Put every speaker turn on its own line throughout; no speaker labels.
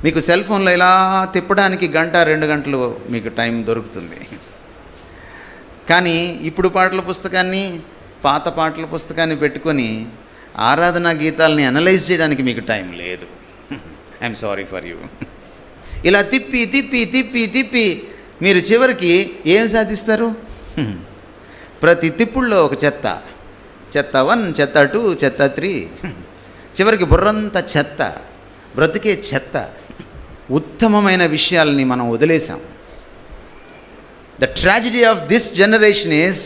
మీకు సెల్ ఫోన్లో ఇలా తిప్పడానికి 1-2 గంటలు మీకు టైం దొరుకుతుంది. కానీ ఇప్పుడు పాటల పుస్తకాన్ని, పాత పాటల పుస్తకాన్ని పెట్టుకొని ఆరాధనా గీతాలని అనలైజ్ చేయడానికి మీకు టైం లేదు. I'm sorry for you. ఇలా తిప్పి తిప్పి తిప్పి తిప్పి మీరు చివరికి ఏం సాధిస్తారు? ప్రతి తిప్పుల్లో ఒక చెత్త 1, చెత్త 2, చెత్త 3, చివరికి బుర్రంతా చెత్త, బ్రతికే చెత్త. ఉత్తమమైన విషయాల్ని మనం వదిలేసాం. The tragedy of this generation is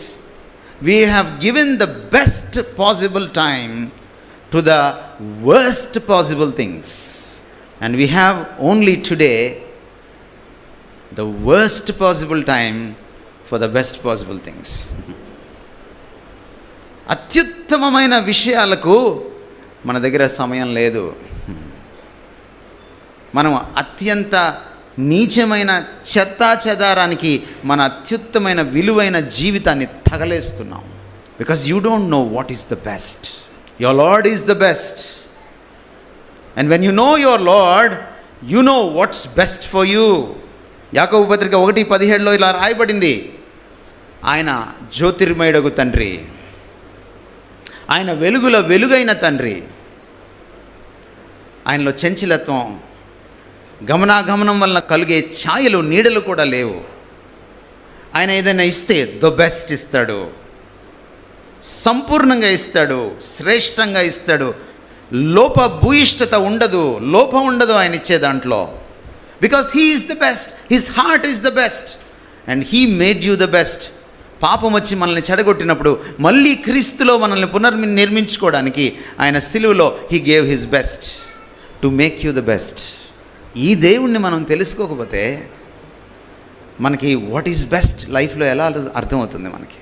we have given the best possible time to the worst possible things, and we have only today the worst possible time for the best possible things. అత్యుత్తమమైన విషయాలకు మన దగ్గర సమయం లేదు. మనం అత్యంత నీచమైన చెత్తాచెదారానికి మన అత్యుత్తమైన విలువైన జీవితాన్ని తగలేస్తున్నాం. Because you don't know what is the best. Your lord is the best. And when you know your lord, you know what's best for you. యాకోబు పత్రిక 1:17 ఇలా రాయబడింది, ఆయన జ్యోతిర్మయుడగు తండ్రి, ఆయన వెలుగుల వెలుగైన తండ్రి. ఆయనలో చంచలత్వం, గమనాగమనం వలన కలిగే ఛాయలు, నీడలు కూడా లేవు. ఆయన ఏదైనా ఇస్తే ద బెస్ట్ ఇస్తాడు, సంపూర్ణంగా ఇస్తాడు, శ్రేష్టంగా ఇస్తాడు. లోపభూయిష్టత ఉండదు, లోపం ఉండదు ఆయన ఇచ్చే దాంట్లో. Because he is the best, his heart is the best and he made you the best. పాపం వచ్చి మనల్ని చెడగొట్టినప్పుడు మళ్ళీ క్రీస్తులో మనల్ని పునర్నిర్మించుకోవడానికి ఆయన సిలువలో he gave his best to make you the best. ఈ దేవుణ్ణి మనం తెలుసుకోకపోతే మనకి వాట్ ఈజ్ బెస్ట్ లైఫ్లో ఎలా అర్థమవుతుంది మనకి?